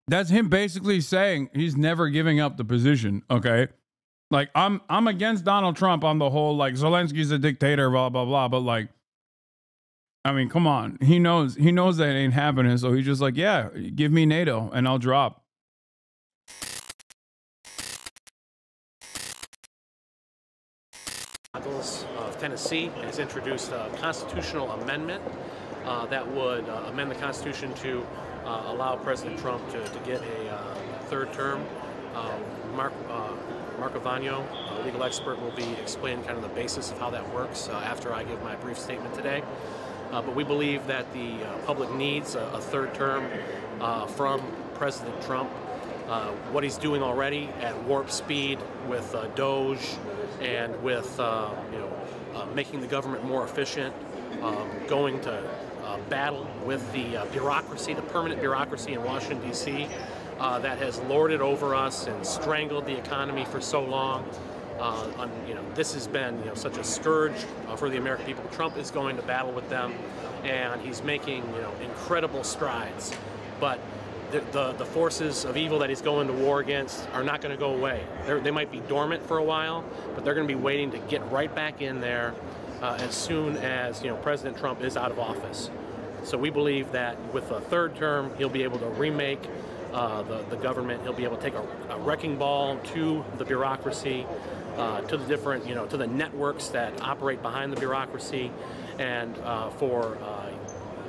That's him basically saying he's never giving up the position. Okay. Like I'm against Donald Trump on the whole, like Zelensky's a dictator, blah, blah, blah. But like, I mean, come on. He knows that ain't happening. So he's just like, yeah, give me NATO and I'll drop. Of Tennessee has introduced a constitutional amendment that would amend the Constitution to allow President Trump to get a third term. Mark Avagno, a legal expert, will be explaining kind of the basis of how that works after I give my brief statement today. But we believe that the public needs a third term from President Trump. What he's doing already at warp speed with Doge and with making the government more efficient, going to battle with the bureaucracy, the permanent bureaucracy in Washington, D.C. That has lorded over us and strangled the economy for so long. This has been such a scourge for the American people. Trump is going to battle with them, and he's making incredible strides. But the forces of evil that he's going to war against are not going to go away. They might be dormant for a while, but they're going to be waiting to get right back in there as soon as President Trump is out of office. So we believe that with a third term, he'll be able to remake the government. He'll be able to take a wrecking ball to the bureaucracy, to the different, to the networks that operate behind the bureaucracy, and for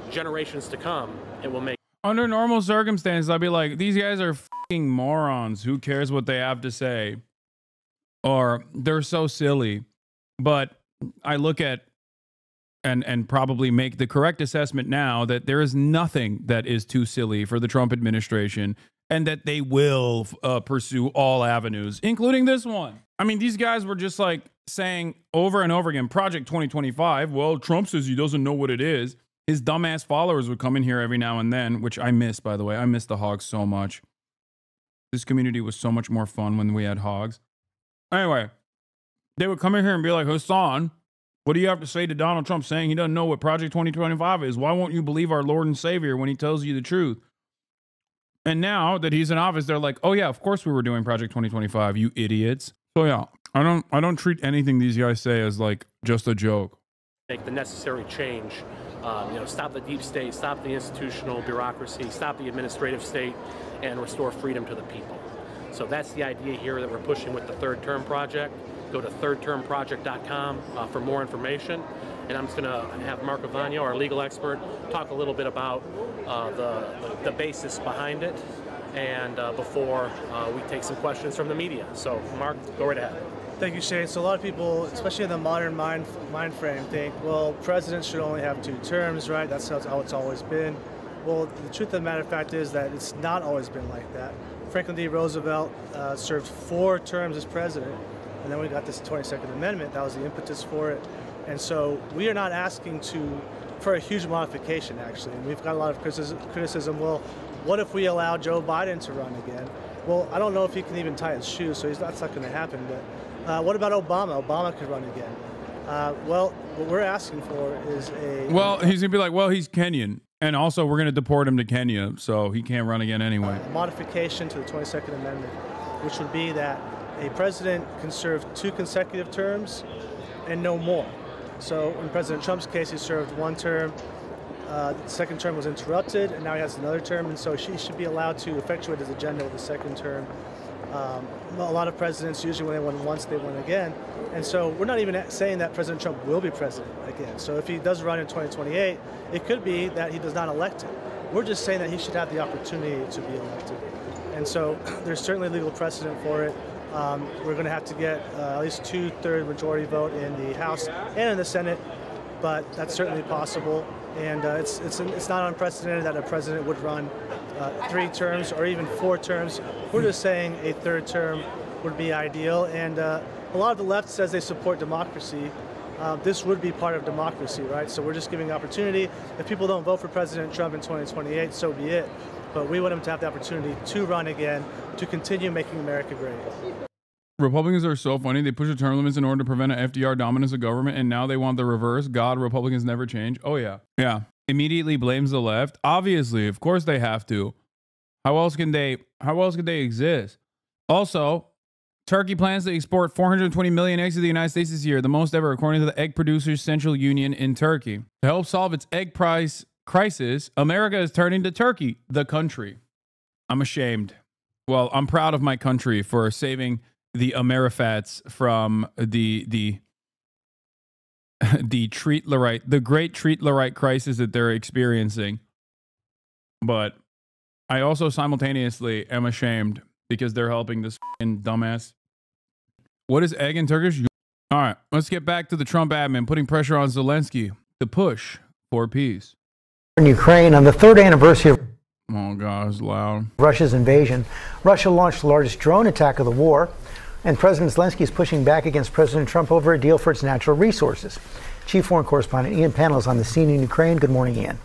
generations to come, it will make. Under normal circumstances, I'd be like, these guys are fucking morons. Who cares what they have to say? Or they're so silly. But I look at and probably make the correct assessment now that there is nothing that is too silly for the Trump administration, and that they will pursue all avenues, including this one. I mean, these guys were just like saying over and over again, Project 2025. Well, Trump says he doesn't know what it is. His dumbass followers would come in here every now and then, which I miss, by the way. I miss the hogs so much. This community was so much more fun when we had hogs. Anyway, they would come in here and be like, Hasan, what do you have to say to Donald Trump saying he doesn't know what Project 2025 is? Why won't you believe our Lord and Savior when he tells you the truth? And now that he's in office, they're like, oh yeah, of course we were doing Project 2025, you idiots. So yeah, I don't treat anything these guys say as like just a joke. Make the necessary change. Stop the deep state, stop the institutional bureaucracy, stop the administrative state, and restore freedom to the people. So that's the idea here that we're pushing with the Third Term Project. Go to thirdtermproject.com for more information. And I'm just going to have Mark Avagno, our legal expert, talk a little bit about the basis behind it, and before we take some questions from the media. So, Mark, go right ahead. Thank you, Shane. So a lot of people, especially in the modern mind frame, think, well, presidents should only have 2 terms, right? That's how it's always been. Well, the truth of the matter of fact is that it's not always been like that. Franklin D. Roosevelt served 4 terms as president, and then we got this 22nd Amendment. That was the impetus for it. And so we are not asking for a huge modification, actually. And we've got a lot of criticism. Well, what if we allow Joe Biden to run again? Well, I don't know if he can even tie his shoes, so that's not going to happen. But what about Obama? Obama could run again. Well, what we're asking for is a... Well, he's going to be like, well, he's Kenyan. And also, we're going to deport him to Kenya, so he can't run again anyway. A modification to the 22nd Amendment, which would be that a president can serve 2 consecutive terms and no more. So in President Trump's case, he served 1 term. The second term was interrupted, and now he has another term, and so he should be allowed to effectuate his agenda with the second term. A lot of presidents, usually when they win once, they win again. And so we're not even saying that President Trump will be president again. So if he does run in 2028, it could be that he does not elect him. We're just saying that he should have the opportunity to be elected. And so there's certainly legal precedent for it. We're going to have to get at least 2/3 majority vote in the House and in the Senate, but that's certainly possible. And it's not unprecedented that a president would run 3 terms or even 4 terms. We're just saying a 3rd term would be ideal. And a lot of the left says they support democracy. This would be part of democracy, right? So we're just giving opportunity. If people don't vote for President Trump in 2028, so be it. But we want him to have the opportunity to run again, to continue making America great. Republicans are so funny. They push the term limits in order to prevent an FDR dominance of government, and now they want the reverse. God, Republicans never change. Oh, yeah. Yeah. Immediately blames the left. Obviously, of course they have to. How else can they exist? Also, Turkey plans to export 420 million eggs to the United States this year, the most ever, according to the Egg Producers Central Union in Turkey. To help solve its egg price crisis, America is turning to Turkey, the country. I'm ashamed. Well, I'm proud of my country for saving the Amerifats from the treatlerite, the great treatlerite crisis that they're experiencing. But I also simultaneously am ashamed because they're helping this fucking dumbass. What is egg in Turkish? All right, let's get back to the Trump admin putting pressure on Zelensky to push for peace. In Ukraine, on the third anniversary of Oh, God, it's loud. Russia's invasion, Russia launched the largest drone attack of the war, and President Zelensky is pushing back against President Trump over a deal for its natural resources. Chief Foreign Correspondent Ian Pannell is on the scene in Ukraine. Good morning, Ian.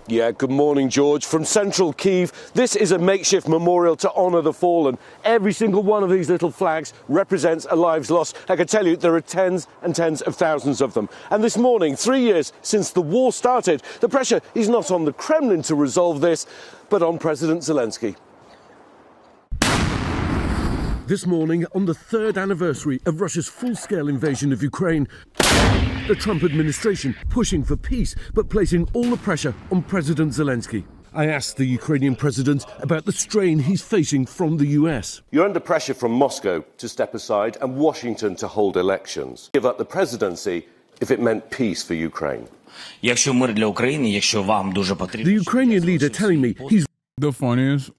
Yeah, good morning, George. From central Kyiv, this is a makeshift memorial to honour the fallen. Every single one of these little flags represents a lives lost. I can tell you there are tens and tens of thousands of them. And this morning, 3 years since the war started, the pressure is not on the Kremlin to resolve this, but on President Zelensky. This morning, on the third anniversary of Russia's full-scale invasion of Ukraine, the Trump administration pushing for peace, but placing all the pressure on President Zelensky. I asked the Ukrainian president about the strain he's facing from the US. You're under pressure from Moscow to step aside and Washington to hold elections. Give up the presidency if it meant peace for Ukraine. The Ukrainian leader telling me he's... The funniest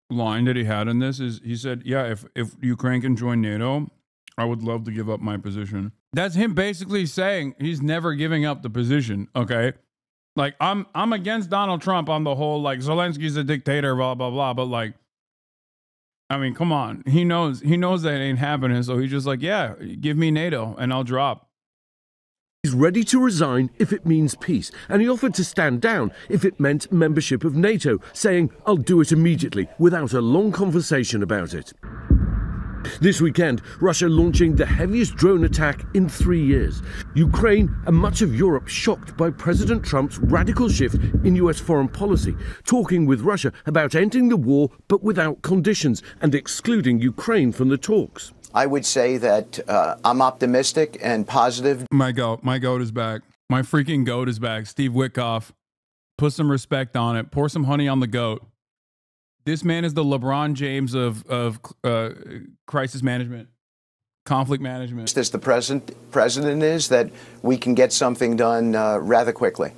line that he had in this is he said, yeah, if Ukraine can join NATO, I would love to give up my position. That's him basically saying he's never giving up the position, okay? Like, I'm against Donald Trump on the whole, like, Zelensky's a dictator, blah, blah, blah, but, like, I mean, come on. He knows that ain't happening, so he's just like, yeah, give me NATO, and I'll drop. He's ready to resign if it means peace, and he offered to stand down if it meant membership of NATO, saying, I'll do it immediately, without a long conversation about it. This weekend, Russia launching the heaviest drone attack in 3 years. Ukraine and much of Europe shocked by President Trump's radical shift in US foreign policy, talking with Russia about ending the war but without conditions and excluding Ukraine from the talks. I would say that I'm optimistic and positive. My goat is back. My freaking goat is back. Steve Witkoff. Put some respect on it. Pour some honey on the goat. This man is the LeBron James of crisis management, conflict management. As the president is, that we can get something done rather quickly.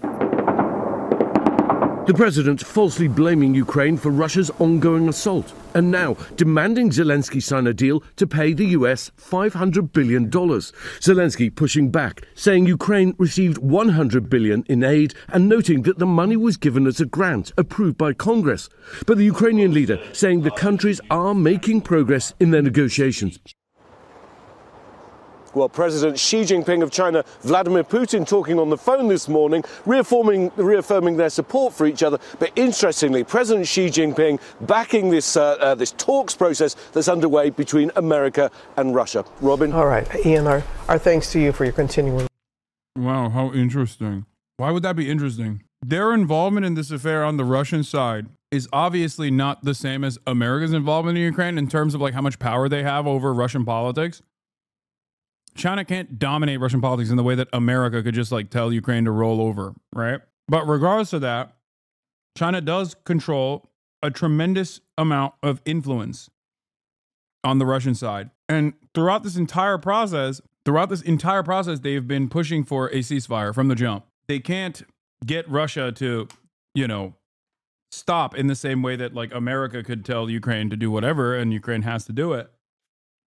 The president falsely blaming Ukraine for Russia's ongoing assault, and now demanding Zelensky sign a deal to pay the US $500 billion. Zelensky pushing back, saying Ukraine received $100 billion in aid and noting that the money was given as a grant approved by Congress. But the Ukrainian leader saying the countries are making progress in their negotiations. Well, President Xi Jinping of China, Vladimir Putin talking on the phone this morning, reaffirming their support for each other. But interestingly, President Xi Jinping backing this talks process that's underway between America and Russia. Robin? All right. Ian, our thanks to you for your continuing. Wow, how interesting. Why would that be interesting? Their involvement in this affair on the Russian side is obviously not the same as America's involvement in Ukraine in terms of like how much power they have over Russian politics. China can't dominate Russian politics in the way that America could just like tell Ukraine to roll over, right? But regardless of that, China does control a tremendous amount of influence on the Russian side. And throughout this entire process, they've been pushing for a ceasefire from the jump. They can't get Russia to, stop in the same way that like America could tell Ukraine to do whatever and Ukraine has to do it.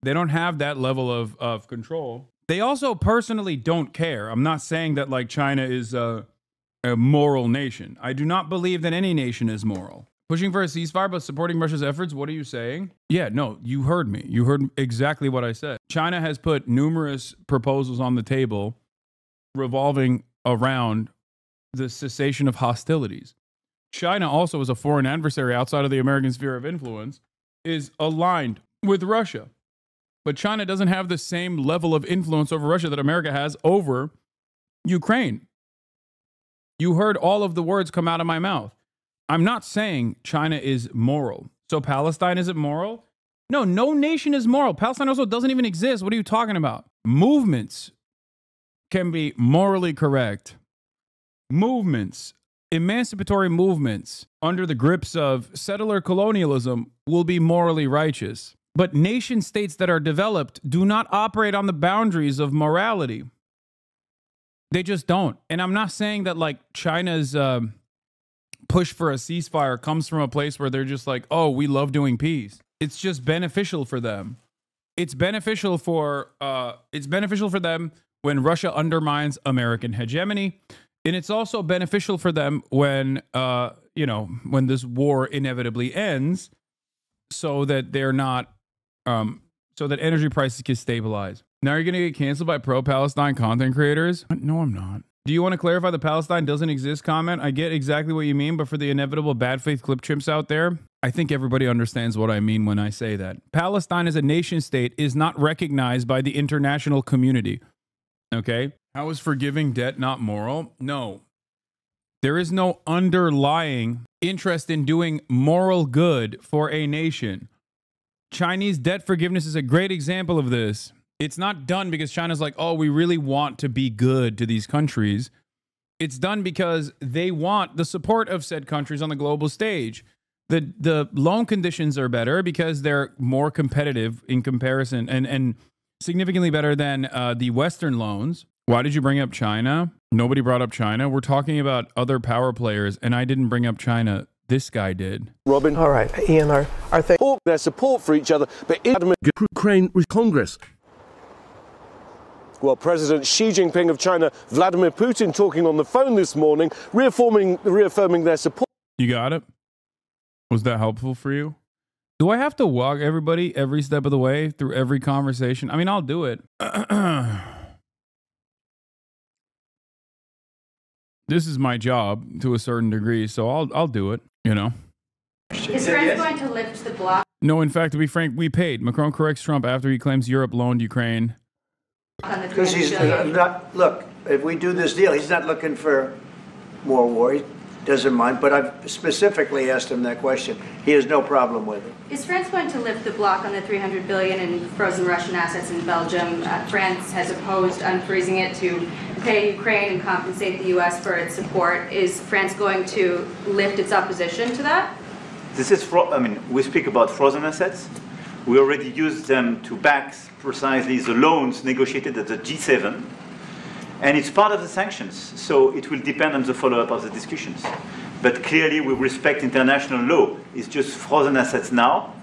They don't have that level of control. They also personally don't care. I'm not saying that like China is a moral nation. I do not believe that any nation is moral. Pushing for a ceasefire but supporting Russia's efforts, what are you saying? Yeah, no, you heard me. You heard exactly what I said. China has put numerous proposals on the table revolving around the cessation of hostilities. China also, as a foreign adversary outside of the American sphere of influence, is aligned with Russia. But China doesn't have the same level of influence over Russia that America has over Ukraine. You heard all of the words come out of my mouth. I'm not saying China is moral. So Palestine isn't moral? No, no nation is moral. Palestine also doesn't even exist. What are you talking about? Movements can be morally correct. Movements, emancipatory movements under the grips of settler colonialism will be morally righteous. But nation states that are developed do not operate on the boundaries of morality. They just don't. And I'm not saying that like China's push for a ceasefire comes from a place where they're just like, oh, we love doing peace. It's just beneficial for them. It's beneficial for them when Russia undermines American hegemony. And it's also beneficial for them when, when this war inevitably ends, so that they're not, so that energy prices can stabilize. Now you're going to get canceled by pro-Palestine content creators? No, I'm not. Do you want to clarify the Palestine doesn't exist comment? I get exactly what you mean, but for the inevitable bad faith clip chimps out there, I think everybody understands what I mean when I say that. Palestine as a nation state is not recognized by the international community. Okay? How is forgiving debt not moral? No. There is no underlying interest in doing moral good for a nation. Chinese debt forgiveness is a great example of this. It's not done because China's like, oh, we really want to be good to these countries. It's done because they want the support of said countries on the global stage. The loan conditions are better because they're more competitive in comparison and significantly better than the Western loans. Why did you bring up China? Nobody brought up China. We're talking about other power players, and I didn't bring up China. This guy did. Robin. All right, Ian, our their support for each other, but Ukraine with Congress. Well, President Xi Jinping of China, Vladimir Putin talking on the phone this morning, reaffirming their support. You got it? Was that helpful for you? Do I have to walk everybody every step of the way through every conversation? I mean, I'll do it. This is my job to a certain degree, so I'll do it, you know. Is France going to lift the block? No, in fact, to be frank, we paid. Macron corrects Trump after he claims Europe loaned Ukraine. Because he's not, look, if we do this deal, he's not looking for more war. He doesn't mind, but I've specifically asked him that question. He has no problem with it. Is France going to lift the block on the $300 billion in frozen Russian assets in Belgium? France has opposed unfreezing it to pay Ukraine and compensate the U.S. for its support. Is France going to lift its opposition to that? This is, we speak about frozen assets. We already used them to back precisely the loans negotiated at the G7. And it's part of the sanctions, so it will depend on the follow-up of the discussions. But clearly, we respect international law. It's just frozen assets now.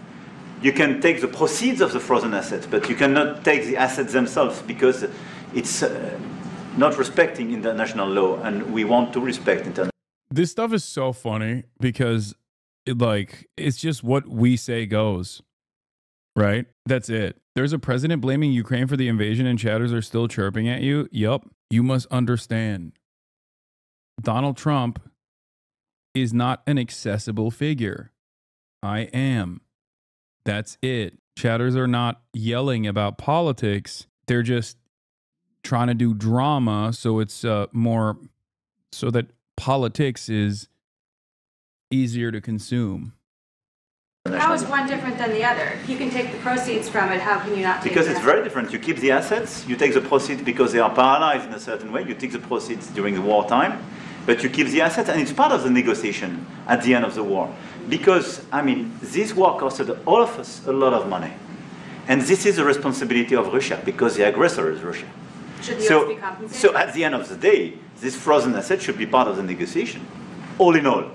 You can take the proceeds of the frozen assets, but you cannot take the assets themselves because it's not respecting international law, and we want to respect international. This stuff is so funny because, it's just what we say goes, right? That's it. There's a president blaming Ukraine for the invasion and chatters are still chirping at you. Yup. You must understand. Donald Trump is not an accessible figure. I am. That's it. Chatters are not yelling about politics. They're just trying to do drama so it's more so that politics is easier to consume. How is one different than the other? If you can take the proceeds from it, how can you not take Because it's very different. You keep the assets, you take the proceeds because they are paralyzed in a certain way. You take the proceeds during the wartime, but you keep the assets, and it's part of the negotiation at the end of the war. Because, this war costed all of us a lot of money. And this is the responsibility of Russia, because the aggressor is Russia. Should the US be compensated? So at the end of the day, this frozen asset should be part of the negotiation, all in all.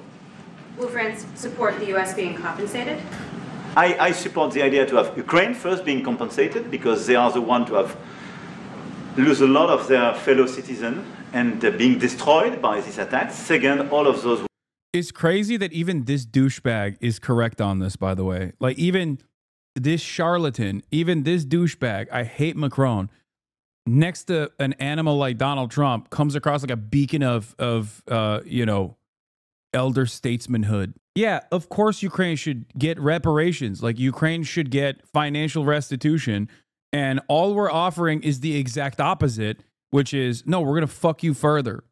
Will France support the U.S. being compensated? I support the idea to have Ukraine first being compensated because they are the one to have lose a lot of their fellow citizens and being destroyed by these attacks. Second, all of those. It's crazy that even this douchebag is correct on this, by the way. Like, even this charlatan, even this douchebag, I hate Macron, next to an animal like Donald Trump, comes across like a beacon of elder statesmanhood. Yeah, of course Ukraine should get reparations. Like, Ukraine should get financial restitution. And all we're offering is the exact opposite, which is, no, we're going to fuck you further.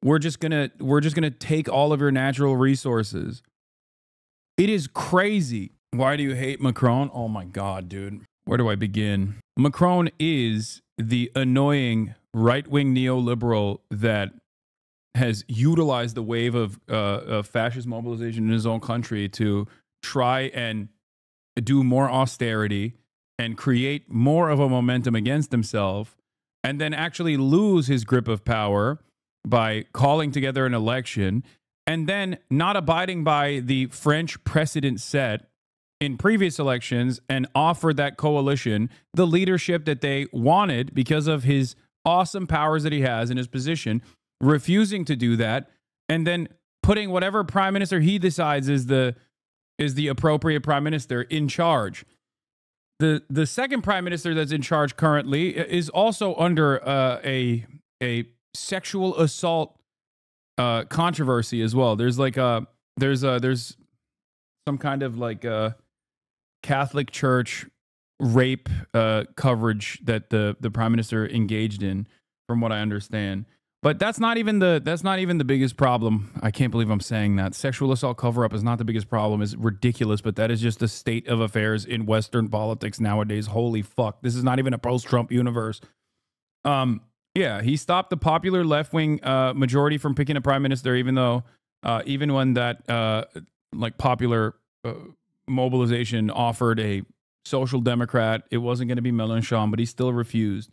we're just gonna take all of your natural resources. It is crazy. Why do you hate Macron? Oh my God, dude. Where do I begin? Macron is the annoying right-wing neoliberal that has utilized the wave of fascist mobilization in his own country to try and do more austerity and create more of a momentum against himself, and then actually lose his grip of power by calling together an election and then not abiding by the French precedent set in previous elections and offered that coalition the leadership that they wanted because of his awesome powers that he has in his position, refusing to do that, and then putting whatever prime minister he decides is the appropriate prime minister in charge. The second prime minister that's in charge currently is also under a sexual assault controversy as well. There's like there's some kind of like Catholic Church rape coverage that the prime minister engaged in, from what I understand. But that's not even the biggest problem. I can't believe I'm saying that. Sexual assault cover-up is not the biggest problem. It's ridiculous, but that is just the state of affairs in Western politics nowadays. Holy fuck. This is not even a post-Trump universe. Yeah, he stopped the popular left-wing majority from picking a prime minister, even though, even when that like popular mobilization offered a social democrat, it wasn't going to be Mélenchon, but he still refused.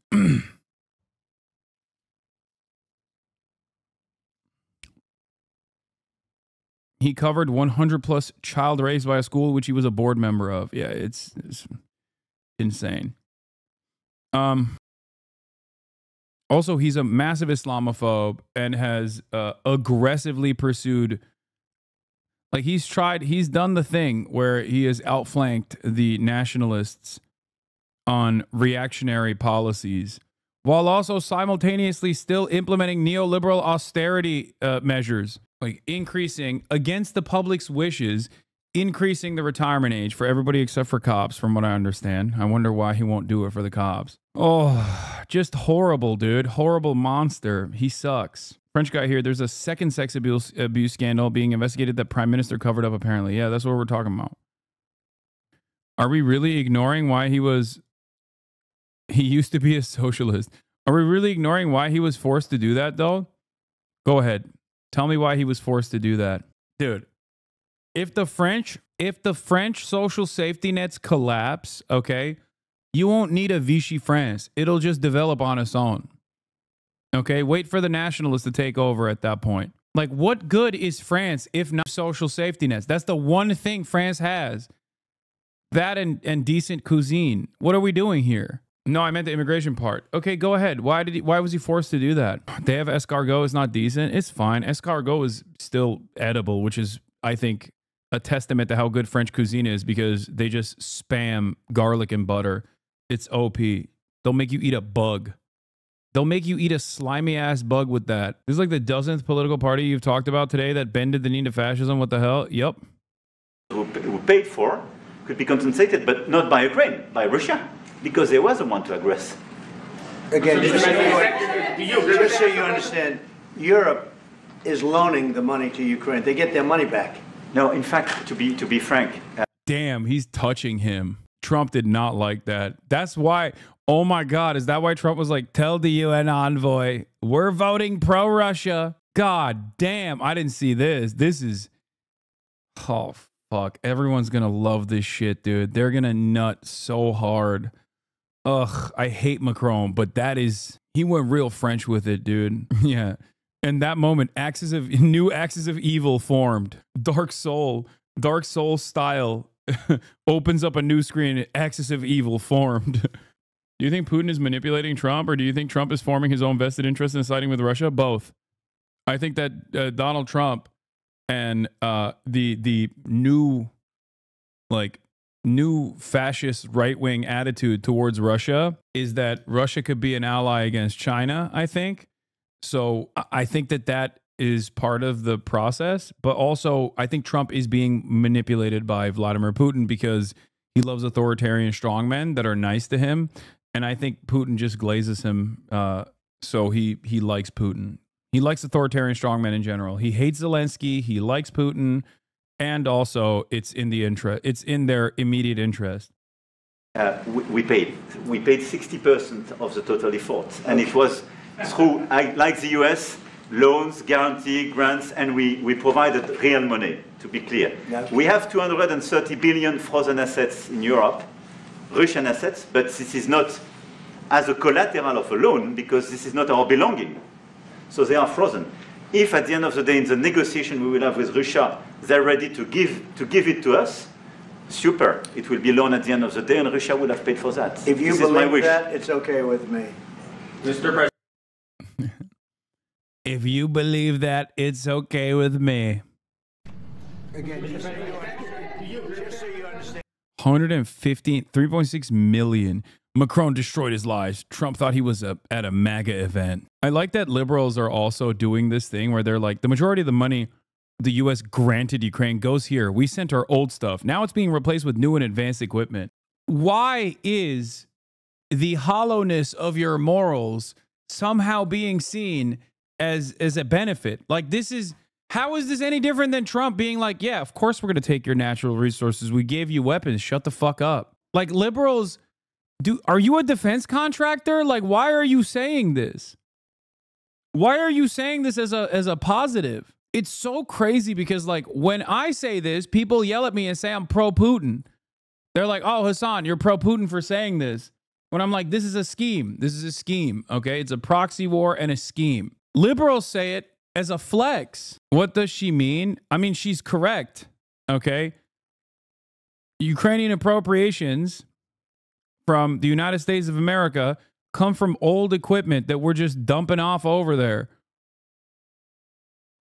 He covered 100 plus child rapes by a school which he was a board member of. Yeah, it's insane. Also, he's a massive Islamophobe and has aggressively pursued, like he's done the thing where he has outflanked the nationalists on reactionary policies while also simultaneously still implementing neoliberal austerity measures, like increasing, against the public's wishes, increasing the retirement age for everybody except for cops, from what I understand. I wonder why he won't do it for the cops. Oh, just horrible, dude. Horrible monster. He sucks. French guy here. There's a second sex abuse scandal being investigated that prime minister covered up, apparently. Yeah, that's what we're talking about. Are we really ignoring why he used to be a socialist? Are we really ignoring why he was forced to do that, though? Go ahead. Tell me why he was forced to do that. Dude, if the French social safety nets collapse, okay, you won't need a Vichy France. It'll just develop on its own. Okay, wait for the nationalists to take over at that point. Like, what good is France if not social safety nets? That's the one thing France has. That and decent cuisine. What are we doing here? No, I meant the immigration part. Okay, go ahead. Why was he forced to do that? They have escargot. It's not decent. It's fine. Escargot is still edible, which is, I think, a testament to how good French cuisine is, because they just spam garlic and butter. It's OP. They'll make you eat a bug. They'll make you eat a slimy ass bug with that. This is like the dozenth political party you've talked about today that bended the knee to fascism. What the hell? Yep. Who paid for could be compensated, but not by Ukraine, by Russia, because they was the one to aggress. Again, just so you understand, Europe is loaning the money to Ukraine. They get their money back. No, in fact, to be frank. Damn, he's touching him. Trump did not like that. That's why, oh my God, is that why Trump was like, tell the UN envoy, we're voting pro-Russia? God damn, I didn't see this. This is, oh fuck. Everyone's gonna love this shit, dude. They're gonna nut so hard. Ugh, I hate Macron, but that is, he went real French with it, dude. Yeah. And that moment, new axis of evil formed. Dark Soul style opens up a new screen, axis of evil formed. Do you think Putin is manipulating Trump, or do you think Trump is forming his own vested interest in siding with Russia? Both. I think that Donald Trump and the new fascist right-wing attitude towards Russia is that Russia could be an ally against China, I think. So I think that is part of the process, but also I think Trump is being manipulated by Vladimir Putin because he loves authoritarian strongmen that are nice to him. And I think Putin just glazes him. So he likes Putin. He likes authoritarian strongmen in general. He hates Zelensky. He likes Putin. And also, it's in their immediate interest. We paid 60% of the total effort. And it was through, like the US, loans, guarantee, grants, and we provided real money, to be clear. Yeah. We have 230 billion frozen assets in Europe, Russian assets, but this is not as a collateral of a loan because this is not our belonging. So they are frozen. If at the end of the day, in the negotiation we will have with Russia, they're ready to give it to us, super. It will be loan at the end of the day, and Russia will have paid for that. If you believe that, it's okay with me. Mr. President. If you believe that, it's okay with me. Again, just so you understand. 3.6 million. Macron destroyed his lives. Trump thought he was at a MAGA event. I like that liberals are also doing this thing where they're like, the majority of the money the U.S. granted Ukraine goes here. We sent our old stuff. Now it's being replaced with new and advanced equipment. Why is the hollowness of your morals somehow being seen as a benefit? Like, how is this any different than Trump being like, yeah, of course we're going to take your natural resources. We gave you weapons. Shut the fuck up. Like, liberals, are you a defense contractor? Like, why are you saying this? Why are you saying this as a positive? It's so crazy because, like, when I say this, people yell at me and say I'm pro-Putin. They're like, oh, Hasan, you're pro-Putin for saying this. When I'm like, this is a scheme. This is a scheme, okay? It's a proxy war and a scheme. Liberals say it as a flex. What does she mean? I mean, she's correct, okay? Ukrainian appropriations from the United States of America come from old equipment that we're just dumping off over there.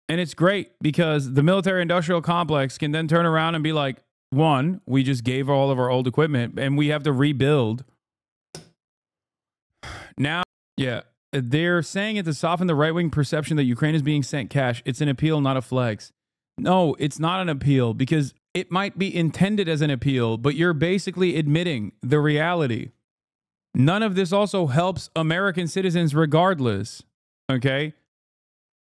And it's great because the military-industrial complex can then turn around and be like, one, we just gave all of our old equipment and we have to rebuild. Now, yeah, they're saying it to soften the right-wing perception that Ukraine is being sent cash. It's an appeal, not a flex. No, it's not an appeal because it might be intended as an appeal, but you're basically admitting the reality. None of this also helps American citizens regardless, okay?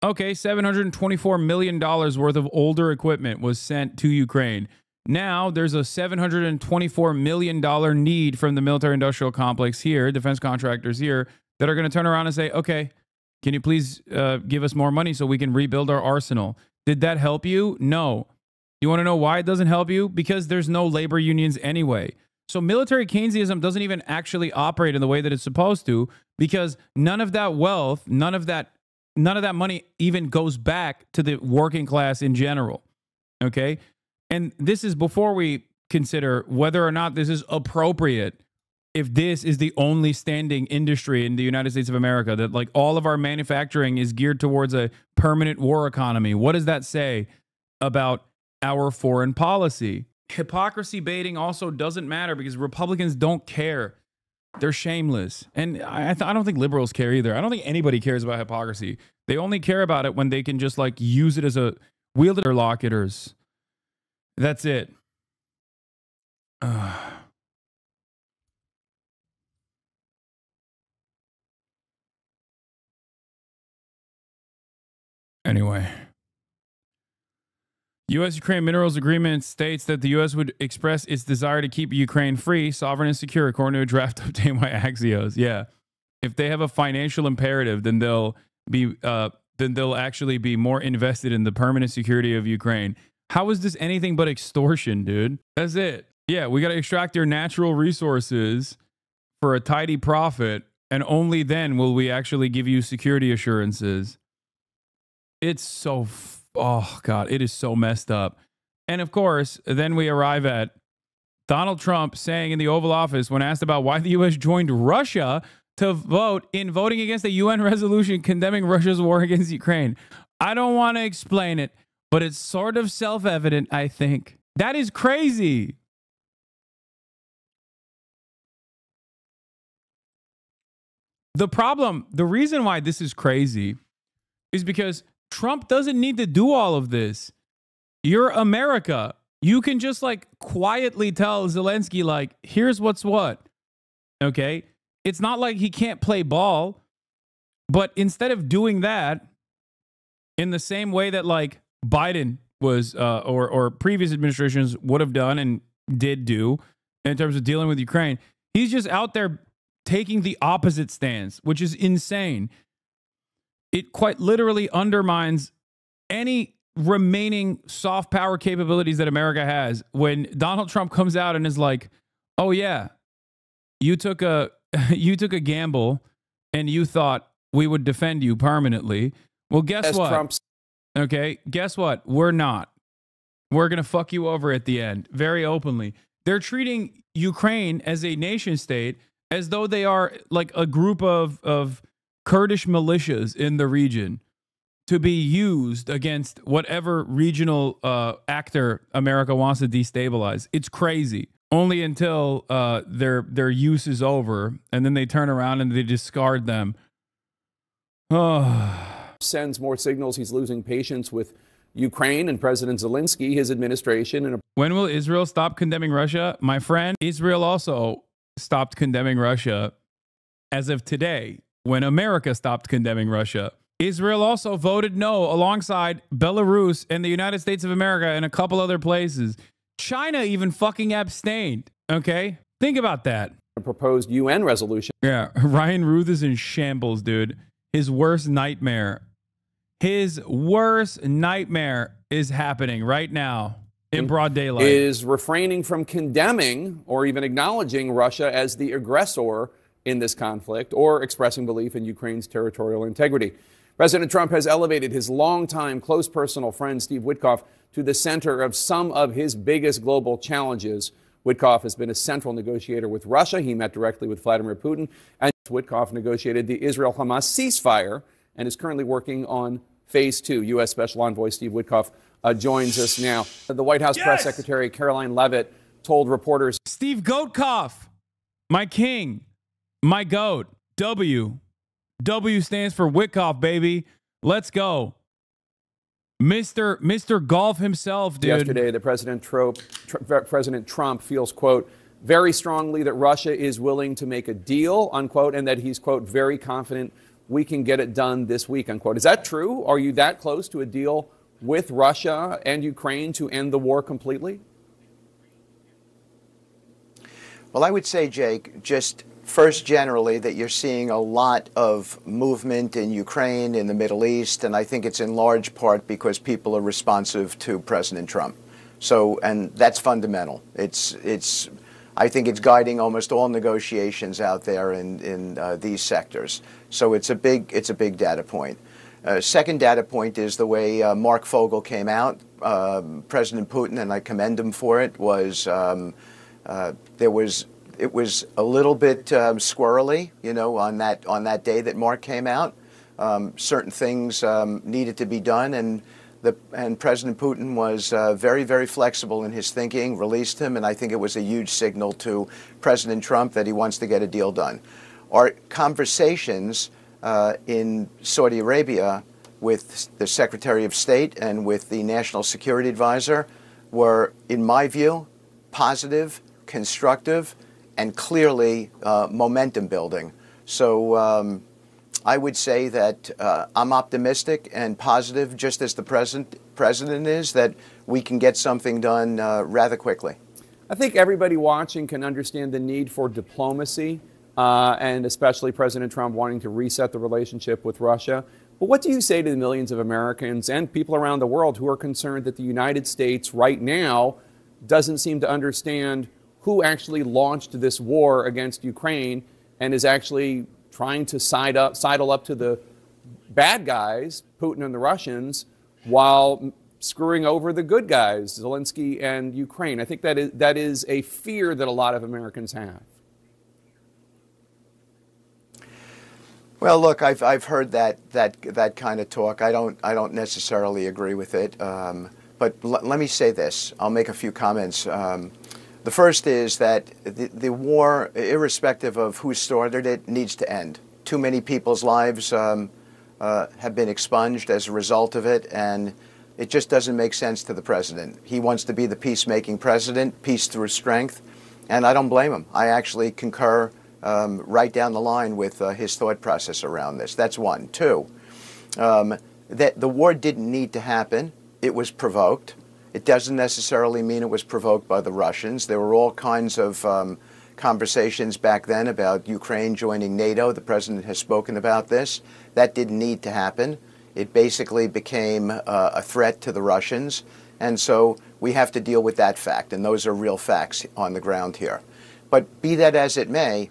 Okay, $724 million worth of older equipment was sent to Ukraine. Now there's a $724 million need from the military-industrial complex here, defense contractors here, that are going to turn around and say, okay, can you please give us more money so we can rebuild our arsenal? Did that help you? No. You want to know why it doesn't help you? Because there's no labor unions anyway. So military Keynesianism doesn't even actually operate in the way that it's supposed to because none of that wealth, none of that money even goes back to the working class in general. Okay? And this is before we consider whether or not this is appropriate. If this is the only standing industry in the United States of America, that like all of our manufacturing is geared towards a permanent war economy, what does that say about our foreign policy? Hypocrisy baiting also doesn't matter because Republicans don't care. They're shameless. And I don't think liberals care either. I don't think anybody cares about hypocrisy. They only care about it when they can just like use it as a wield interlocutors. That's it. Anyway. U.S.-Ukraine Minerals Agreement states that the U.S. would express its desire to keep Ukraine free, sovereign, and secure, according to a draft obtained by Axios. Yeah. If they have a financial imperative, then they'll actually be more invested in the permanent security of Ukraine. How is this anything but extortion, dude? That's it. Yeah, we got to extract their natural resources for a tidy profit, and only then will we actually give you security assurances. It's so, oh God, it is so messed up. And of course, then we arrive at Donald Trump saying in the Oval Office when asked about why the U.S. joined Russia to voting against a UN resolution condemning Russia's war against Ukraine. I don't want to explain it, but it's sort of self-evident, I think. That is crazy. The reason why this is crazy is because Trump doesn't need to do all of this. You're America. You can just like quietly tell Zelensky, like, here's what's what. Okay? It's not like he can't play ball. But instead of doing that, in the same way that like Biden was or previous administrations would have done and did do in terms of dealing with Ukraine. He's just out there taking the opposite stance, which is insane. It quite literally undermines any remaining soft power capabilities that America has when Donald Trump comes out and is like, "Oh yeah, you took a gamble and you thought we would defend you permanently. Well, guess what? Okay, guess what? We're not. We're going to fuck you over at the end," very openly. They're treating Ukraine as a nation state as though they are like a group of Kurdish militias in the region to be used against whatever regional actor America wants to destabilize. It's crazy. Only until their use is over, and then they turn around and they discard them. Sends more signals he's losing patience with Ukraine and President Zelensky, his administration. And when will Israel stop condemning Russia? My friend, Israel also stopped condemning Russia as of today, when America stopped condemning Russia. Israel also voted no alongside Belarus and the United States of America and a couple other places. China even fucking abstained. Okay? Think about that. A proposed UN resolution. Yeah, Ryan Ruth is in shambles, dude. His worst nightmare. His worst nightmare is happening right now in broad daylight. Is refraining from condemning or even acknowledging Russia as the aggressor in this conflict or expressing belief in Ukraine's territorial integrity. President Trump has elevated his longtime close personal friend Steve Witkoff to the center of some of his biggest global challenges. Witkoff has been a central negotiator with Russia. He met directly with Vladimir Putin, and Witkoff negotiated the Israel-Hamas ceasefire and is currently working on Phase 2. U.S. Special Envoy Steve Witkoff joins us now. The White House Press Secretary Caroline Leavitt told reporters, Steve Goatkoff, my king, my goat, W. W stands for Witkoff, baby. Let's go. Mr. Golf himself, dude. Yesterday, the President Trump feels, quote, very strongly that Russia is willing to make a deal, unquote, and that he's, quote, very confident we can get it done this week, unquote. Is that true? Are you that close to a deal with Russia and Ukraine to end the war completely? Well, I would say, Jake, just first generally that you're seeing a lot of movement in Ukraine, in the Middle East, and I think it's in large part because people are responsive to President Trump. So, and that's fundamental. I think it's guiding almost all negotiations out there in these sectors. So it's a big data point. Second data point is the way Mark Fogel came out. President Putin, and I commend him for it, it was a little bit squirrely, you know, on that day that Mark came out. Certain things needed to be done, and President Putin was very, very flexible in his thinking, released him, and I think it was a huge signal to President Trump that he wants to get a deal done. Our conversations in Saudi Arabia with the Secretary of State and with the National Security Advisor were, in my view, positive, constructive, and clearly momentum building. So I would say that I'm optimistic and positive, just as the president is, that we can get something done rather quickly. I think everybody watching can understand the need for diplomacy, and especially President Trump wanting to reset the relationship with Russia. But what do you say to the millions of Americans and people around the world who are concerned that the United States right now doesn't seem to understand who actually launched this war against Ukraine and is actually trying to sidle up to the bad guys, Putin and the Russians, while screwing over the good guys, Zelensky and Ukraine? I think that is a fear that a lot of Americans have. Well, look, I've heard that kind of talk. I don't necessarily agree with it. But let me say this. I'll make a few comments. The first is that the war, irrespective of who started it, needs to end. Too many people's lives have been expunged as a result of it, and it just doesn't make sense to the president. He wants to be the peacemaking president, peace through strength, and I don't blame him. I actually concur right down the line with his thought process around this. That's one. Two, that the war didn't need to happen. It was provoked. It doesn't necessarily mean it was provoked by the Russians. There were all kinds of conversations back then about Ukraine joining NATO. The president has spoken about this. That didn't need to happen. It basically became a threat to the Russians. And so we have to deal with that fact. And those are real facts on the ground here. But be that as it may,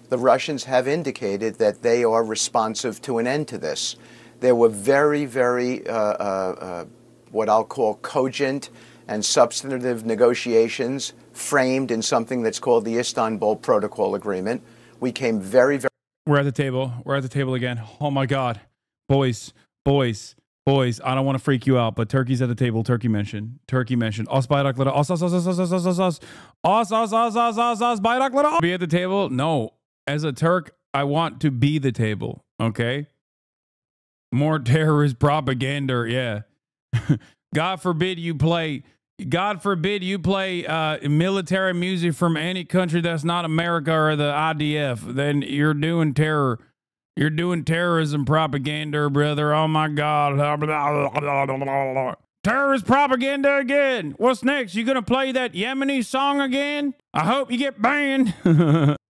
the Russians have indicated that they are responsive to an end to this. There were very, very, what I'll call cogent and substantive negotiations framed in something that's called the Istanbul Protocol Agreement. We came very, very... We're at the table. We're at the table again. Oh, my God. Boys. I don't want to freak you out, but Turkey's at the table. Turkey mentioned. Os bayrakları. Os bayrakları. Be at the table? No. As a Turk, I want to be the table. Okay? More terrorist propaganda. Yeah. God forbid you play military music from any country that's not America or the IDF. Then you're doing terror. You're doing terrorism propaganda, brother. Oh, my God. Terrorist propaganda again. What's next? You going to play that Yemeni song again? I hope you get banned.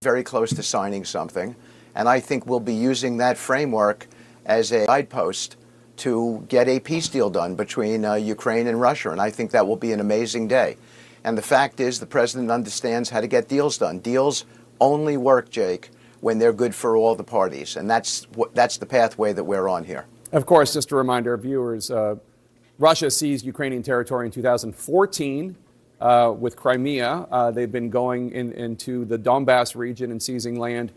very close to signing something. And I think we'll be using that framework as a guidepost to get a peace deal done between Ukraine and Russia. And I think that will be an amazing day. And the fact is the president understands how to get deals done. Deals only work, Jake, when they're good for all the parties. And that's the pathway that we're on here. Of course, just a reminder, viewers, Russia seized Ukrainian territory in 2014 with Crimea. They've been going into the Donbass region and seizing land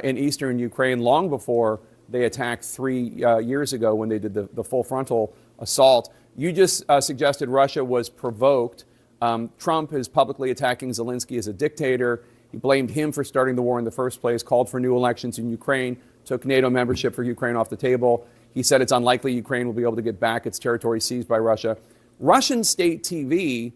in eastern Ukraine long before they attacked 3 years ago when they did the full frontal assault. You just suggested Russia was provoked. Trump is publicly attacking Zelensky as a dictator. He blamed him for starting the war in the first place, called for new elections in Ukraine, took NATO membership for Ukraine off the table. He said it's unlikely Ukraine will be able to get back its territory seized by Russia. Russian state TV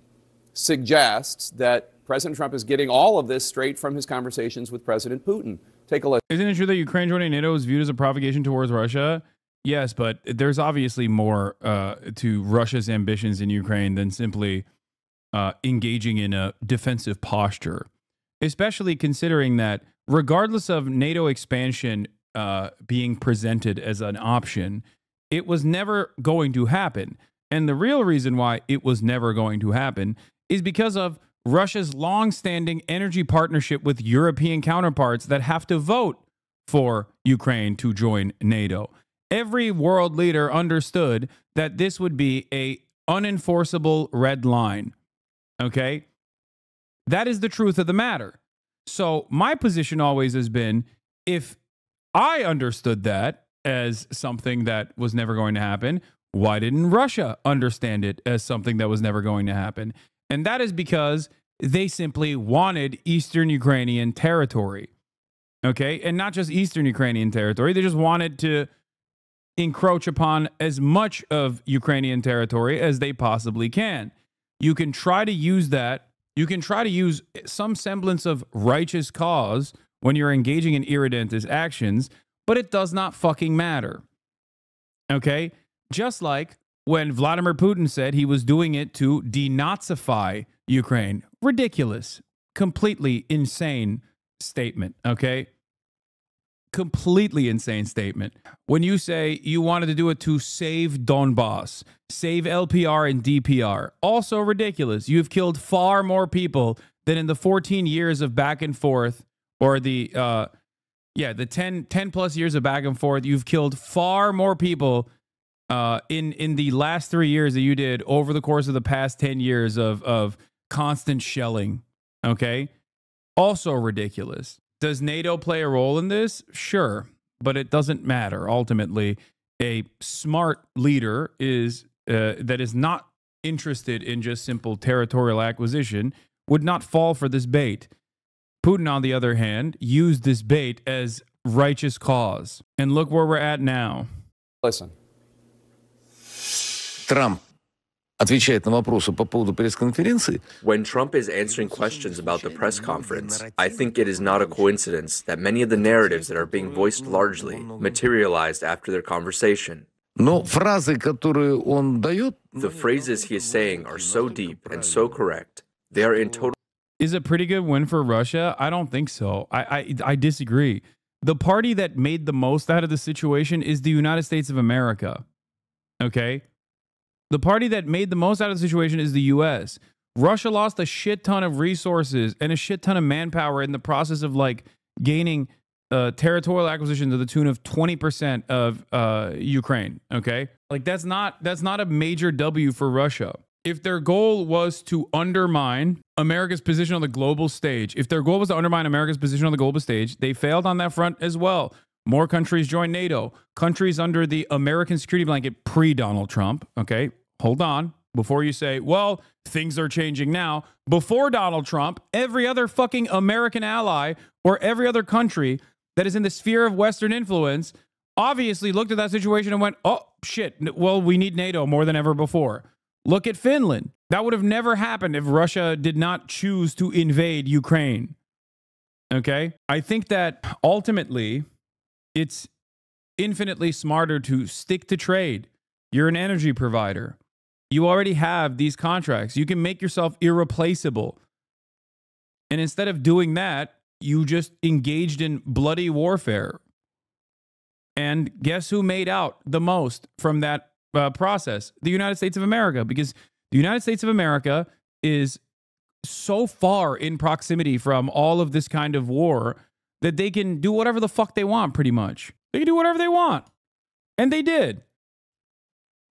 suggests that President Trump is getting all of this straight from his conversations with President Putin. Take a look. Isn't it true that Ukraine joining NATO is viewed as a provocation towards Russia? Yes, but there's obviously more to Russia's ambitions in Ukraine than simply engaging in a defensive posture, especially considering that regardless of NATO expansion being presented as an option, it was never going to happen. And the real reason why it was never going to happen is because of Russia's long-standing energy partnership with European counterparts that have to vote for Ukraine to join NATO. Every world leader understood that this would be a unenforceable red line. Okay? That is the truth of the matter. So my position always has been, if I understood that as something that was never going to happen, why didn't Russia understand it as something that was never going to happen? And that is because they simply wanted Eastern Ukrainian territory. Okay? And not just Eastern Ukrainian territory. They just wanted to encroach upon as much of Ukrainian territory as they possibly can. You can try to use that. You can try to use some semblance of righteous cause when you're engaging in irredentist actions, but it does not fucking matter. Okay? Just like when Vladimir Putin said he was doing it to denazify Ukraine. Ridiculous. Completely insane statement, okay? Completely insane statement. When you say you wanted to do it to save Donbass, save LPR and DPR, also ridiculous. You've killed far more people than in the 14 years of back and forth, or the 10 plus years of back and forth. You've killed far more people in the last 3 years that you did over the course of the past 10 years of constant shelling. Okay? Also ridiculous. Does NATO play a role in this? Sure, but it doesn't matter. Ultimately, a smart leader is that is not interested in just simple territorial acquisition would not fall for this bait. Putin, on the other hand, used this bait as righteous cause. And look where we're at now. Listen. Trump отвечает на вопросы по поводу пресс-конференции. When Trump is answering questions about the press conference, I think it is not a coincidence that many of the narratives that are being voiced largely materialized after their conversation. Но фразы, которые он дает... The phrases he is saying are so deep and so correct. They are in total... Is a pretty good win for Russia? I don't think so. I disagree. The party that made the most out of the situation is the United States of America. Okay? The party that made the most out of the situation is the U.S. Russia lost a shit ton of resources and a shit ton of manpower in the process of like gaining territorial acquisition to the tune of 20% of Ukraine. Okay? Like that's not a major W for Russia. If their goal was to undermine America's position on the global stage, they failed on that front as well. More countries joined NATO. Countries under the American security blanket pre-Donald Trump. Okay, hold on. Before you say, well, things are changing now. Before Donald Trump, every other fucking American ally or every other country that is in the sphere of Western influence obviously looked at that situation and went, oh, shit, well, we need NATO more than ever before. Look at Finland. That would have never happened if Russia did not choose to invade Ukraine. Okay? I think that ultimately it's infinitely smarter to stick to trade. You're an energy provider. You already have these contracts. You can make yourself irreplaceable. And instead of doing that, you just engaged in bloody warfare. And guess who made out the most from that process? The United States of America, because the United States of America is so far in proximity from all of this kind of war that they can do whatever the fuck they want, pretty much. They can do whatever they want. And they did.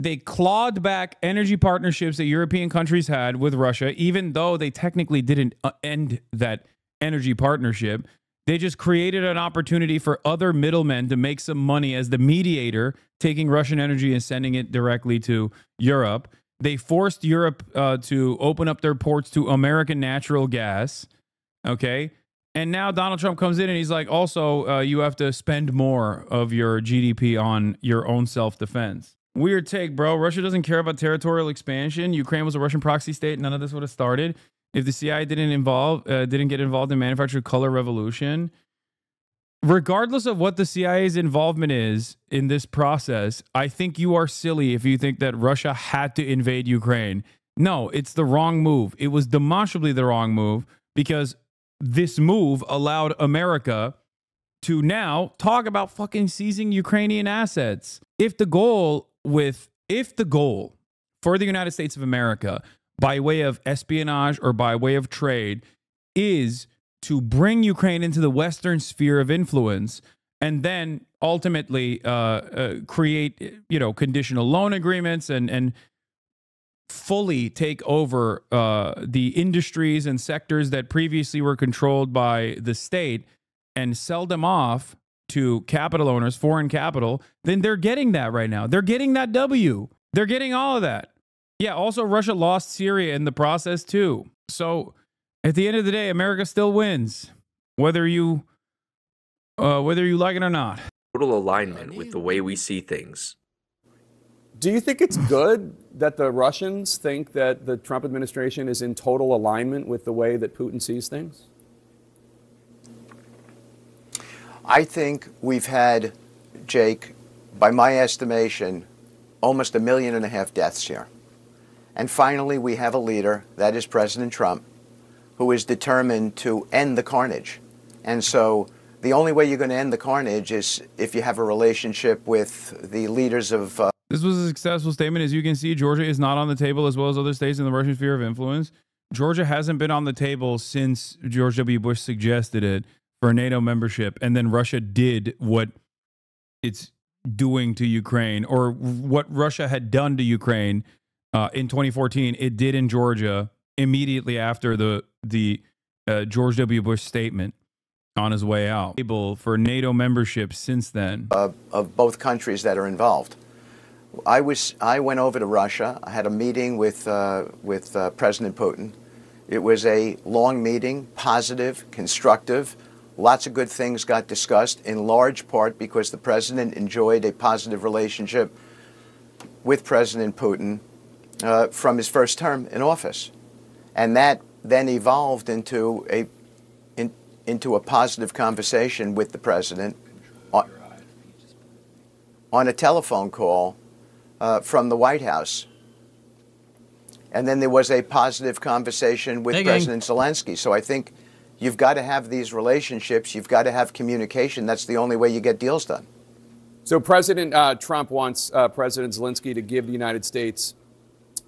They clawed back energy partnerships that European countries had with Russia, even though they technically didn't end that energy partnership. They just created an opportunity for other middlemen to make some money as the mediator, taking Russian energy and sending it directly to Europe. They forced Europe to open up their ports to American natural gas. Okay. And now Donald Trump comes in and he's like, also, you have to spend more of your GDP on your own self-defense. Weird take, bro. Russia doesn't care about territorial expansion. Ukraine was a Russian proxy state. None of this would have started if the CIA didn't get involved in manufactured color revolution. Regardless of what the CIA's involvement is in this process, I think you are silly if you think that Russia had to invade Ukraine. No, it's the wrong move. It was demonstrably the wrong move because this move allowed America to now talk about fucking seizing Ukrainian assets. If the goal for the United States of America by way of espionage or by way of trade is to bring Ukraine into the Western sphere of influence and then ultimately create, conditional loan agreements and fully take over the industries and sectors that previously were controlled by the state and sell them off to capital owners, foreign capital, then they're getting that right now. They're getting that W. They're getting all of that. Yeah, also Russia lost Syria in the process too. So at the end of the day, America still wins, whether you like it or not. Total alignment with the way we see things. Do you think it's good that the Russians think that the Trump administration is in total alignment with the way that Putin sees things? I think we've had, Jake, by my estimation, almost 1.5 million deaths here. And finally, we have a leader, that is President Trump, who is determined to end the carnage. And so the only way you're going to end the carnage is if you have a relationship with the leaders of... This was a successful statement. As you can see, Georgia is not on the table as well as other states in the Russian sphere of influence. Georgia hasn't been on the table since George W. Bush suggested it for NATO membership. And then Russia did what it's doing to Ukraine, or what Russia had done to Ukraine in 2014. It did in Georgia immediately after the George W. Bush statement on his way out. Able for NATO membership since then. Of both countries that are involved. I went over to Russia. I had a meeting with President Putin. It was a long meeting, positive, constructive. Lots of good things got discussed, in large part because the president enjoyed a positive relationship with President Putin from his first term in office. And that then evolved into a positive conversation with the president on a telephone call from the White House. And then there was a positive conversation with President Zelensky. So I think you've got to have these relationships. You've got to have communication. That's the only way you get deals done. So President Trump wants President Zelensky to give the United States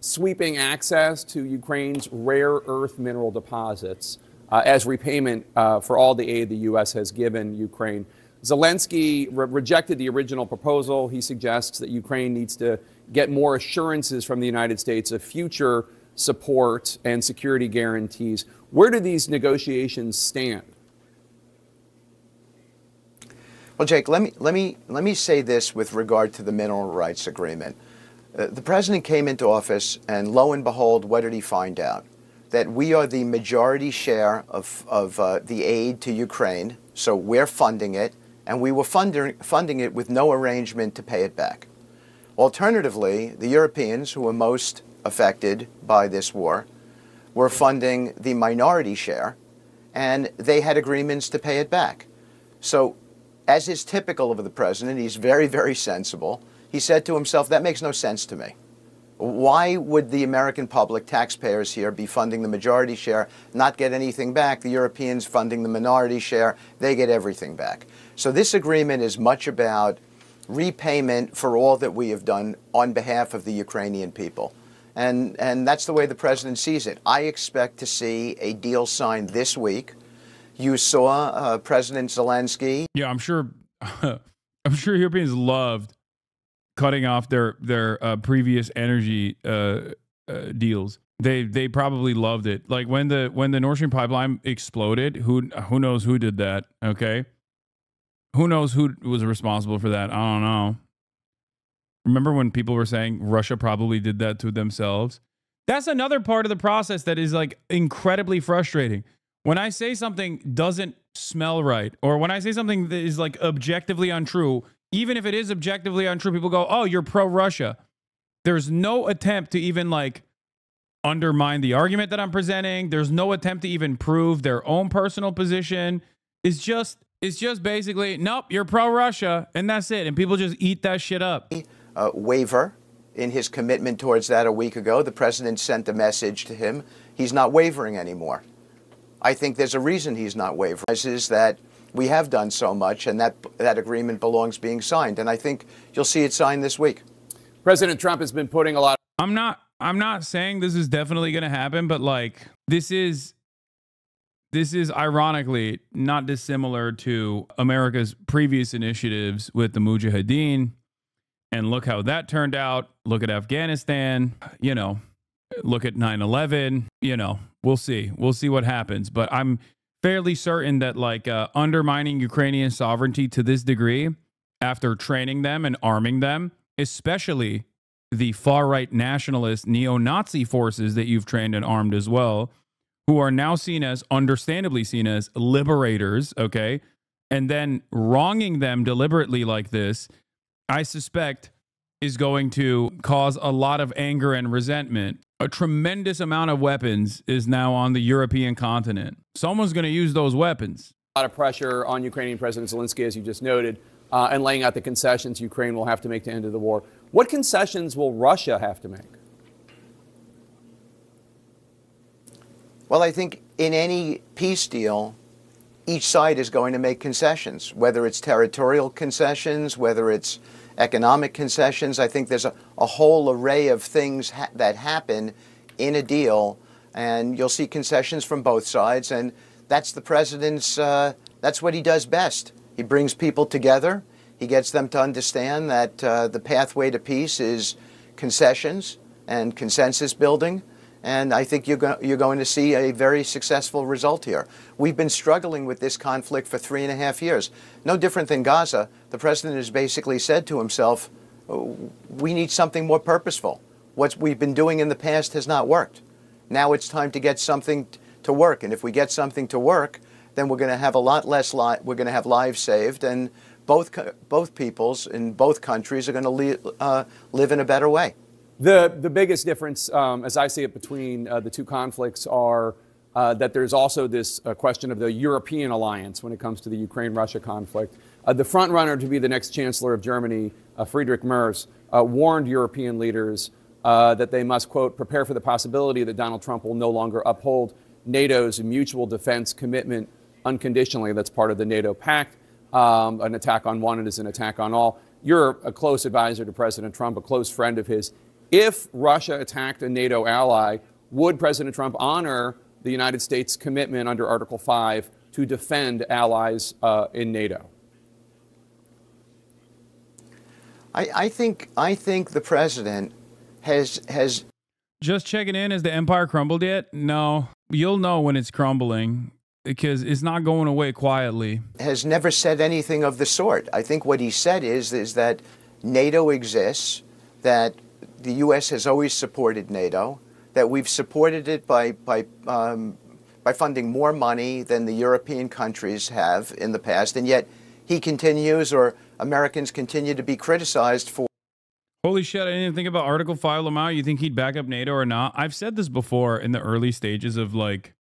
sweeping access to Ukraine's rare earth mineral deposits as repayment for all the aid the U.S. has given Ukraine. Zelensky rejected the original proposal. He suggests that Ukraine needs to get more assurances from the United States of future support and security guarantees. Where do these negotiations stand? Well, Jake, let me say this with regard to the mineral rights agreement. The president came into office, and lo and behold, what did he find out? That we are the majority share of the aid to Ukraine, so we're funding it, and we were funding it with no arrangement to pay it back. Alternatively, the Europeans, who were most affected by this war, were funding the minority share, and they had agreements to pay it back. So, as is typical of the president, he's very, very sensible. He said to himself, that makes no sense to me. Why would the American public, taxpayers here, be funding the majority share, not get anything back? The Europeans funding the minority share, they get everything back. So this agreement is much about repayment for all that we have done on behalf of the Ukrainian people. And that's the way the president sees it. I expect to see a deal signed this week. You saw President Zelensky. Yeah, I'm sure Europeans loved cutting off their previous energy deals. They probably loved it. Like when the Nord Stream pipeline exploded, who knows who did that, okay? Who knows who was responsible for that? I don't know. Remember when people were saying Russia probably did that to themselves? That's another part of the process that is like incredibly frustrating. When I say something doesn't smell right, or when I say something that is like objectively untrue, even if it is objectively untrue, people go, oh, you're pro-Russia. There's no attempt to even like undermine the argument that I'm presenting. There's no attempt to even prove their own personal position. It's just basically, nope, you're pro-Russia, and that's it. And people just eat that shit up. Waver in his commitment towards that a week ago. The president sent a message to him. He's not wavering anymore. I think there's a reason he's not wavering. Is that we have done so much, and that agreement belongs being signed. And I think you'll see it signed this week. President Trump has been putting a lot. I'm not saying this is definitely going to happen, but like this is ironically not dissimilar to America's previous initiatives with the Mujahideen. And look how that turned out. Look at Afghanistan, look at 9/11, we'll see. We'll see what happens. But I'm fairly certain that like undermining Ukrainian sovereignty to this degree after training them and arming them, especially the far-right nationalist neo-Nazi forces that you've trained and armed as well, who are now understandably seen as liberators, okay? And then wronging them deliberately like this, I suspect is going to cause a lot of anger and resentment. A tremendous amount of weapons is now on the European continent. Someone's going to use those weapons. A lot of pressure on Ukrainian President Zelensky, as you just noted, and laying out the concessions Ukraine will have to make to end the war. What concessions will Russia have to make? Well, I think in any peace deal, each side is going to make concessions, whether it's territorial concessions, whether it's economic concessions. I think there's a whole array of things that happen in a deal, and you'll see concessions from both sides, and that's the president's, that's what he does best. He brings people together. He gets them to understand that the pathway to peace is concessions and consensus building. And I think you're going to see a very successful result here. We've been struggling with this conflict for 3.5 years. No different than Gaza. The president has basically said to himself, we need something more purposeful. What we've been doing in the past has not worked. Now it's time to get something to work. And if we get something to work, then we're going to have a lot less we're going to have lives saved, and both peoples in both countries are going to live in a better way. The biggest difference, as I see it, between the two conflicts are that there's also this question of the European alliance when it comes to the Ukraine-Russia conflict. The front runner to be the next Chancellor of Germany, Friedrich Merz, warned European leaders that they must, quote, prepare for the possibility that Donald Trump will no longer uphold NATO's mutual defense commitment unconditionally. That's part of the NATO pact. An attack on one is an attack on all. You're a close advisor to President Trump, a close friend of his. If Russia attacked a NATO ally, would President Trump honor the United States' commitment under Article 5 to defend allies in NATO? I think the president has. Just checking in. Has the empire crumbled yet? No. You'll know when it's crumbling because it's not going away quietly. Has never said anything of the sort. I think what he said is that NATO exists, that the U.S. has always supported NATO, that we've supported it by funding more money than the European countries have in the past, and yet he continues, or Americans continue to be criticized for. Holy shit, I didn't even think about Article 5, Lamau. You think he'd back up NATO or not? I've said this before in the early stages of, like,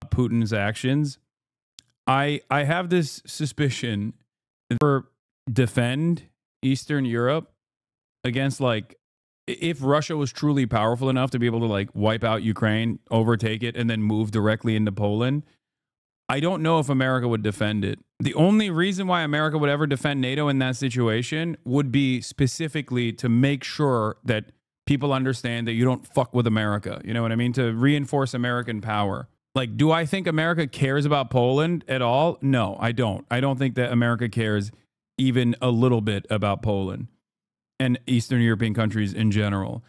Putin's actions. I have this suspicion for defend Eastern Europe against, like, if Russia was truly powerful enough to be able to, like, wipe out Ukraine, overtake it, and then move directly into Poland, I don't know if America would defend it. The only reason why America would ever defend NATO in that situation would be specifically to make sure that people understand that you don't fuck with America. You know what I mean? To reinforce American power. Like, do I think America cares about Poland at all? No, I don't. I don't think that America cares even a little bit about Poland and Eastern European countries in general.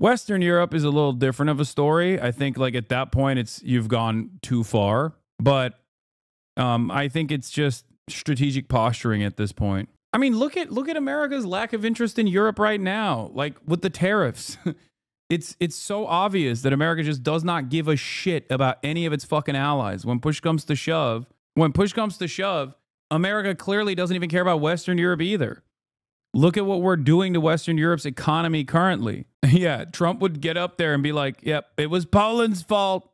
Western Europe is a little different of a story. I think, like, at that point, you've gone too far. But I think it's just strategic posturing at this point. I mean, look at America's lack of interest in Europe right now, like with the tariffs. It's so obvious that America just does not give a shit about any of its fucking allies. When push comes to shove, America clearly doesn't even care about Western Europe either. Look at what we're doing to Western Europe's economy currently. Yeah, Trump would get up there and be like, yep, it was Poland's fault.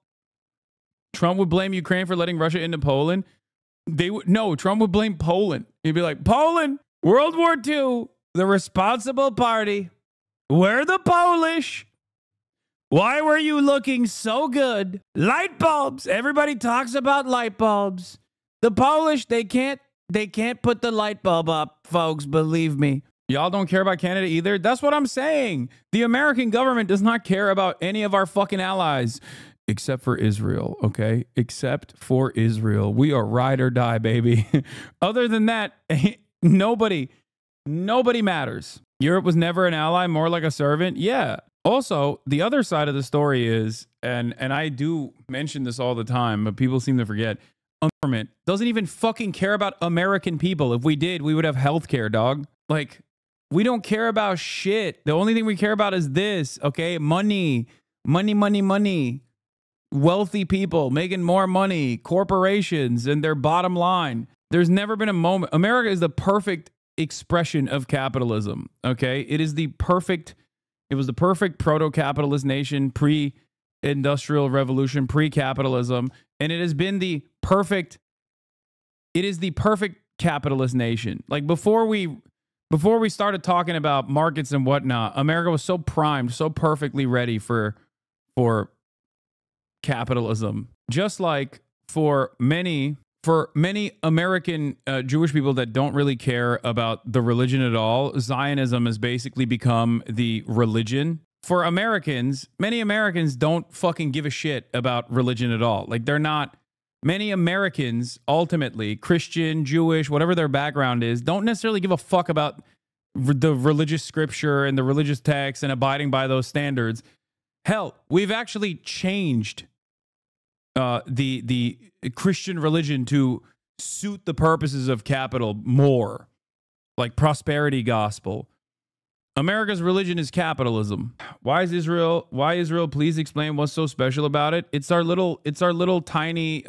Trump would blame Ukraine for letting Russia into Poland. Trump would blame Poland. He'd be like, Poland, World War II, the responsible party. We're the Polish. Why were you looking so good? Light bulbs. Everybody talks about light bulbs. The Polish, they can't put the light bulb up, folks, believe me. Y'all don't care about Canada either? That's what I'm saying. The American government does not care about any of our fucking allies. Except for Israel, okay? Except for Israel. We are ride or die, baby. Other than that, nobody matters. Europe was never an ally, more like a servant. Yeah. Also, the other side of the story is, and I do mention this all the time, but people seem to forget, government doesn't even fucking care about American people. If we did, we would have healthcare, dog. Like, we don't care about shit. The only thing we care about is this, okay? Money. Wealthy people making more money, corporations and their bottom line. There's never been a moment. America is the perfect expression of capitalism. Okay. It was the perfect proto-capitalist nation, pre-industrial revolution, pre-capitalism. And it has been the perfect capitalist nation. Like before we started talking about markets and whatnot, America was so primed, so perfectly ready for capitalism. Just like for many American Jewish people that don't really care about the religion at all, Zionism has basically become the religion. For Americans, many Americans don't fucking give a shit about religion at all. Like many Americans, ultimately, Christian, Jewish, whatever their background is, don't necessarily give a fuck about the religious scripture and the religious text and abiding by those standards. Hell, we've actually changed the Christian religion to suit the purposes of capital more, like prosperity gospel. America's religion is capitalism. Why Israel? Please explain what's so special about it. It's our little tiny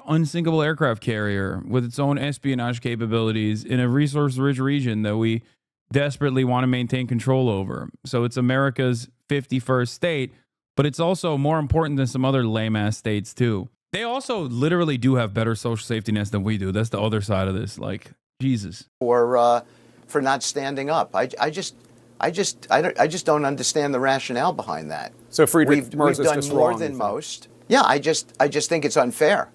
unsinkable aircraft carrier with its own espionage capabilities in a resource-rich region that we desperately want to maintain control over. So it's America's 51st state. But it's also more important than some other lame-ass states, too. They also literally do have better social safety nets than we do. That's the other side of this. Like, Jesus. For not standing up. I just don't understand the rationale behind that. So Friedrich we've done just more wrong, than most. Yeah, I just think it's unfair.